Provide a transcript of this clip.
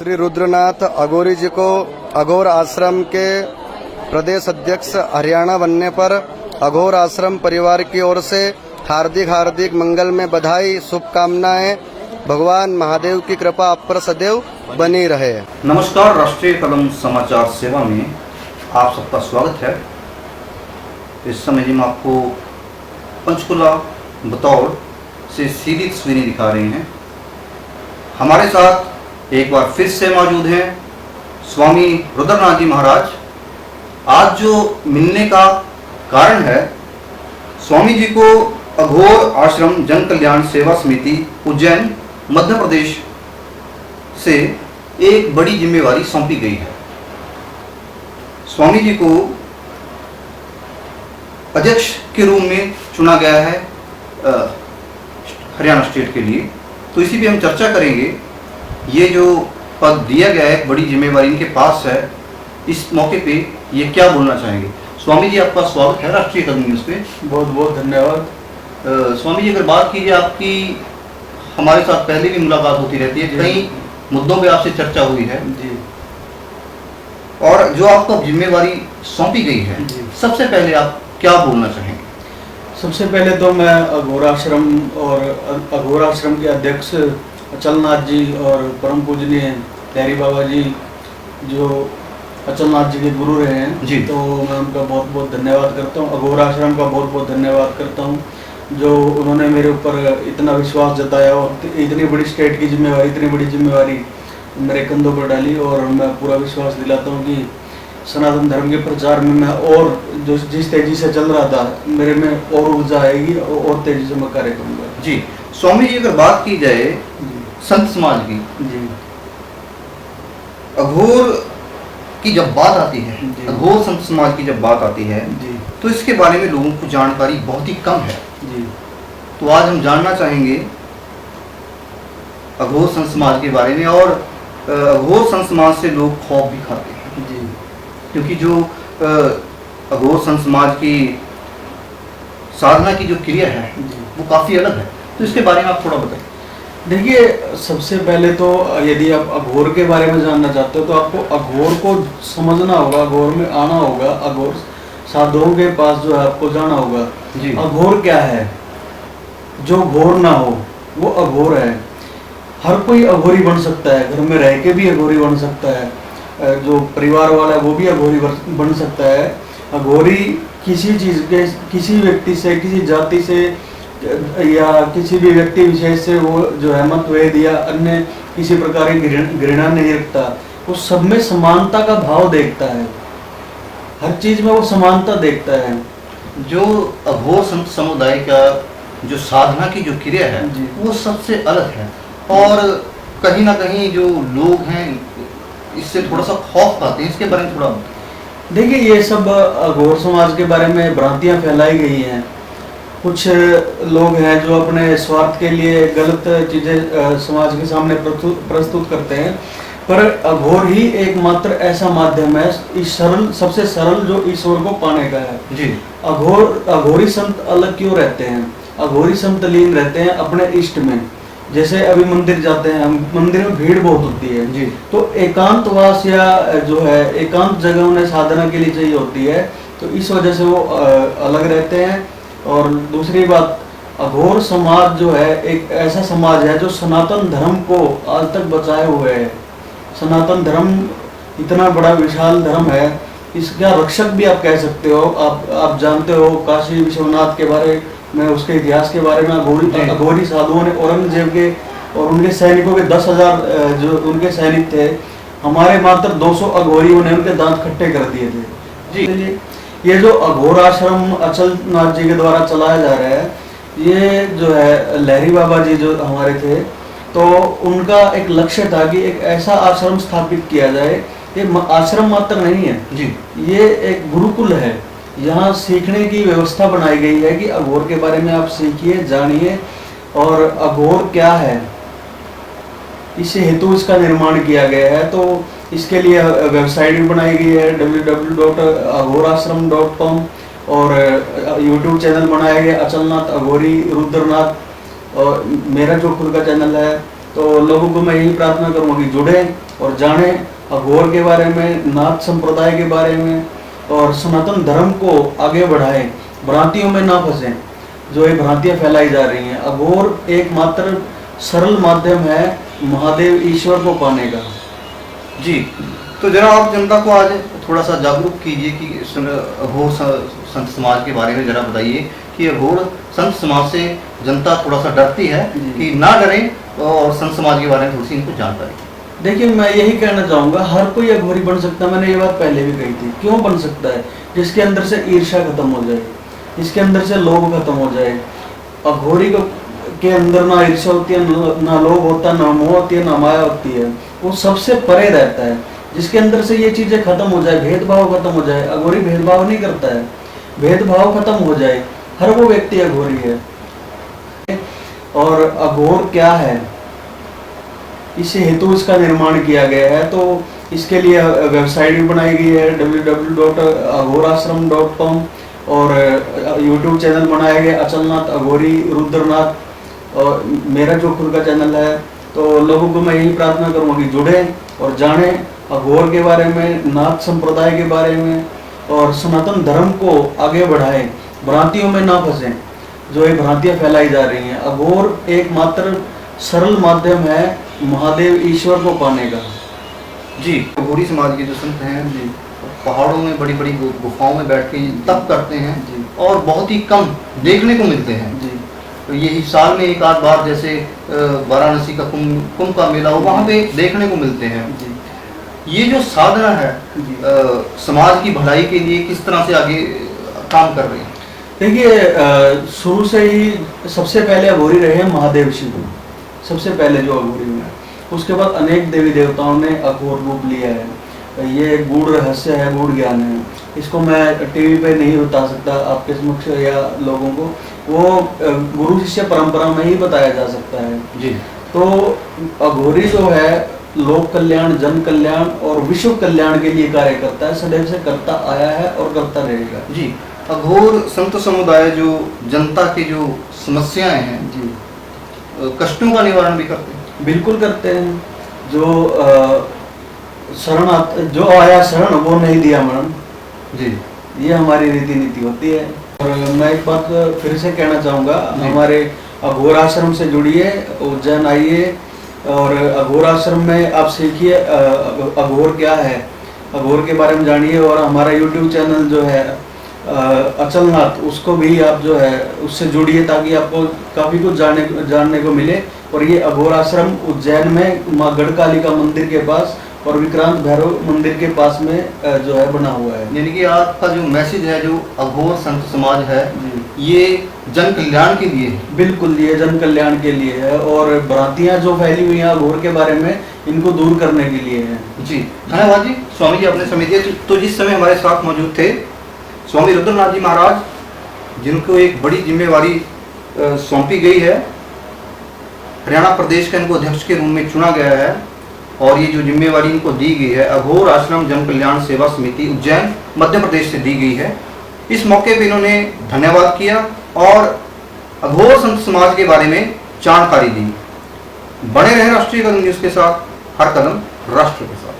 श्री रुद्रनाथ अघोरी जी को अघोर आश्रम के प्रदेश अध्यक्ष हरियाणा बनने पर अघोर आश्रम परिवार की ओर से हार्दिक हार्दिक मंगल में बधाई, शुभकामनाएं। भगवान महादेव की कृपा आप पर सदैव बनी रहे। नमस्कार, राष्ट्रीय कदम समाचार सेवा में आप सबका स्वागत है। इस समय हम आपको पंचकुला बतौर से सीधी तस्वीरें दिखा रहे हैं। हमारे साथ एक बार फिर से मौजूद हैं स्वामी रुद्रनाथ जी महाराज। आज जो मिलने का कारण है, स्वामी जी को अघोर आश्रम जन कल्याण सेवा समिति उज्जैन मध्य प्रदेश से एक बड़ी जिम्मेवारी सौंपी गई है। स्वामी जी को अध्यक्ष के रूप में चुना गया है हरियाणा स्टेट के लिए। तो इसी पे हम चर्चा करेंगे। ये जो पद दिया गया है, बड़ी जिम्मेवारी इनके पास है, इस मौके पे ये क्या बोलना चाहेंगे? स्वामी जी, आपका स्वागत है राष्ट्रीय कदम न्यूज़ पे। बहुत बहुत धन्यवाद। स्वामी जी, अगर बात कीजिए, आपकी हमारे साथ पहले भी मुलाकात होती रहती है, कई मुद्दों पे आपसे चर्चा हुई है जी। और जो आपको जिम्मेवारी सौंपी गई है, सबसे पहले आप क्या बोलना चाहेंगे? सबसे पहले तो मैं अघोर आश्रम और अघोर आश्रम के अध्यक्ष अचलनाथ जी और परम पूजनीय लहरी बाबा जी, जो अचलनाथ जी के गुरु रहे हैं जी, तो मैं उनका बहुत बहुत धन्यवाद करता हूँ। अघोर आश्रम का बहुत बहुत धन्यवाद करता हूँ, जो उन्होंने मेरे ऊपर इतना विश्वास जताया और इतनी बड़ी स्टेट की जिम्मेवारी, इतनी बड़ी जिम्मेवारी मेरे कंधों पर डाली। और मैं पूरा विश्वास दिलाता हूँ कि सनातन धर्म के प्रचार में मैं और जो जिस तेजी से चल रहा था, मेरे में और ऊर्जा आएगी और तेजी से मैं कार्य करूँगा। जी स्वामी जी, अगर बात की जाए संत समाज की, जी, अघोर की जब बात आती है, अघोर संत समाज की जब बात आती है जी, तो इसके बारे में लोगों को जानकारी बहुत ही कम है। जी। तो आज हम जानना चाहेंगे अघोर संत समाज के बारे में। और अघोर संत समाज से लोग खौफ भी खाते हैं, जी, क्योंकि जो अघोर संत समाज की साधना की जो क्रिया है वो काफ़ी अलग है। तो इसके बारे में आप थोड़ा बताइए। देखिए, सबसे पहले तो यदि आप अघोर के बारे में जानना चाहते हो तो आपको अघोर को समझना होगा, अघोर में आना होगा, अघोर साधुओं के पास जो है आपको जाना होगा। जी। अघोर क्या है? जो घोर ना हो वो अघोर है। हर कोई अघोरी बन सकता है, घर में रह के भी अघोरी बन सकता है, जो परिवार वाला है वो भी अघोरी बन सकता है। अघोरी किसी चीज़ के, किसी व्यक्ति से, किसी जाति से या किसी भी व्यक्ति विशेष से वो जो है मतभेद या अन्य किसी प्रकार की घृणा नहीं रखता। वो सब में समानता का भाव देखता है, हर चीज में वो समानता देखता है। जो अघोर संत समुदाय का जो साधना की जो क्रिया है वो सबसे अलग है। और कहीं ना कहीं जो लोग हैं इससे थोड़ा सा खौफ खाते हैं। इसके बारे में थोड़ा देखिए, ये सब अघोर समाज के बारे में भ्रांतियां फैलाई गई हैं। कुछ लोग हैं जो अपने स्वार्थ के लिए गलत चीज़ें समाज के सामने प्रस्तुत करते हैं, पर अघोर ही एकमात्र ऐसा माध्यम है इस सबसे सरल जो ईश्वर को पाने का है। जी। अघोरी संत अलग क्यों रहते हैं? अघोरी संत लीन रहते हैं अपने इष्ट में। जैसे अभी मंदिर जाते हैं हम, मंदिर में भीड़ बहुत होती है जी, तो एकांतवास या जो है एकांत जगह उन्हें साधना के लिए चाहिए होती है, तो इस वजह से वो अलग रहते हैं। और दूसरी बात, अघोर समाज जो है एक ऐसा समाज है जो सनातन धर्म को आज तक बचाए हुए है। सनातन धर्म इतना बड़ा विशाल धर्म है, इसका रक्षक भी आप कह सकते हो। आप जानते हो काशी विश्वनाथ के बारे में, उसके इतिहास के बारे में। अघोरी साधुओं ने औरंगजेब के और उनके सैनिकों के 10,000 जो उनके सैनिक थे, हमारे मात्र 200 अघोरियों ने उनके दांत खट्टे कर दिए थे। जी। ये जो अघोर आश्रम अचलनाथ जी के द्वारा चलाया जा रहा है, ये जो है लहरी बाबा जी जो हमारे थे, तो उनका एक लक्ष्य था कि एक ऐसा आश्रम स्थापित किया जाए। ये आश्रम मात्र नहीं है जी, ये एक गुरुकुल है। यहाँ सीखने की व्यवस्था बनाई गई है कि अघोर के बारे में आप सीखिए, जानिए और अघोर क्या है, इस हेतु इसका निर्माण किया गया है। तो इसके लिए वेबसाइट भी बनाई गई है www.aghorashram.com और यूट्यूब चैनल बनाया गया अचलनाथ अघोरी रुद्रनाथ। और मेरा जो खुद का चैनल है तो लोगों को मैं यही प्रार्थना करूंगा कि जुड़े और जाने अघोर के बारे में, नाथ संप्रदाय के बारे में, और सनातन धर्म को आगे बढ़ाएं, भ्रांतियों में ना फंसें जो ये भ्रांतियां फैलाई जा रही हैं। अघोर एकमात्र सरल माध्यम है महादेव ईश्वर को पाने का। जी, तो जरा आप जनता को आज थोड़ा सा जागरूक कीजिए कि अघोर संत समाज के बारे में जरा बताइए कि अघोर संत समाज से जनता थोड़ा सा डरती है, कि ना डरें और संत समाज के बारे में थोड़ी सी इनको जानकारी। देखिए, मैं यही कहना चाहूंगा, हर कोई अघोरी बन सकता है। मैंने ये बात पहले भी कही थी। क्यों बन सकता है? जिसके अंदर से ईर्ष्या खत्म हो जाए, जिसके अंदर से लोभ खत्म हो जाए। अघोरी को के अंदर ना ईर्ष्या होती है, ना लोभ होता, ना मोह होती है, ना माया होती है। वो सबसे परे रहता है। जिसके अंदर से ये चीजें खत्म हो जाए, भेदभाव खत्म हो जाए। अघोरी भेदभाव नहीं करता है, भेदभाव खत्म हो जाए, हर वो व्यक्ति अघोरी है। और अघोर क्या है, इसी हेतु इसका निर्माण किया गया है। तो इसके लिए वेबसाइट भी बनाई गई है www.aghorashram.com, और यूट्यूब चैनल बनाया गया अचलनाथ अघोरी रुद्रनाथ, और मेरा जो खुद का चैनल है। तो लोगों को मैं यही प्रार्थना करूंगा कि जुड़े और जाने अघोर के बारे में, नाथ संप्रदाय के बारे में, और सनातन धर्म को आगे बढ़ाएं, भ्रांतियों में ना फंसें जो ये भ्रांतियां फैलाई जा रही हैं। अघोर एकमात्र सरल माध्यम है महादेव ईश्वर को पाने का। जी, अघोरी समाज के जो संत हैं जी, पहाड़ों में बड़ी बड़ी गुफाओं में बैठ के तप करते हैं जी, और बहुत ही कम देखने को मिलते हैं जी। तो यही साल में एक आध बार, जैसे वाराणसी का कुंभ का मेला हो, वहाँ पे देखने को मिलते हैं जी। ये जो साधना है जी। समाज की भलाई के लिए किस तरह से आगे काम कर रही है? देखिए, शुरू से ही सबसे पहले अघोरी रहे हैं महादेव शिव, सबसे पहले जो अघोरी हुए हैं। उसके बाद अनेक देवी देवताओं ने अघोर रूप लिया है। ये गूढ़ रहस्य है, गूढ़ ज्ञान है। इसको मैं टीवी पे नहीं बता सकता आपके समक्ष या लोगों को, वो गुरु शिष्य परंपरा में ही बताया जा सकता है जी। तो अघोरी जो है लोक कल्याण, जन कल्याण और विश्व कल्याण के लिए कार्य करता है, सदैव से करता आया है और करता रहेगा। जी, अघोर संत समुदाय जो जनता की जो समस्याएं हैं जी, कष्टों का निवारण भी करते हैं। बिल्कुल करते हैं। जो जो आया शरण वो नहीं दिया मरण, जी, ये हमारी रीति नीति होती है। और मैं एक बात फिर से कहना चाहूँगा, हमारे अघोर आश्रम से जुड़िए, उज्जैन आइए और अघोर आश्रम में आप सीखिए अघोर क्या है, अघोर के बारे में जानिए। और हमारा यूट्यूब चैनल जो है अचलनाथ, उसको भी आप जो है उससे जुड़िए, ताकि आपको काफ़ी कुछ जानने को मिले। और ये अघोर आश्रम उज्जैन में माँ गढ़कालिका मंदिर के पास और विक्रांत भैरव मंदिर के पास में जो है बना हुआ है। यानी कि आपका जो मैसेज है, जो अघोर संत समाज है, जी, ये जन कल्याण के लिए है। बिल्कुल ये जन कल्याण के लिए है, और भ्रांतियां जो फैली हुई हैं अघोर के बारे में, इनको दूर करने के लिए है। जी, धन्यवाद जी। स्वामी जी आपने समय दिया। तो जिस समय हमारे साथ मौजूद थे स्वामी रुद्रनाथ जी महाराज, जिनको एक बड़ी जिम्मेवारी सौंपी गई है, हरियाणा प्रदेश का इनको अध्यक्ष के रूप में चुना गया है, और ये जो जिम्मेवारी इनको दी गई है अघोर आश्रम जन कल्याण सेवा समिति उज्जैन मध्य प्रदेश से दी गई है। इस मौके पे इन्होंने धन्यवाद किया और अघोर संत समाज के बारे में जानकारी दी। बने रहे राष्ट्रीय कदम न्यूज़ के साथ, हर कदम राष्ट्र के साथ।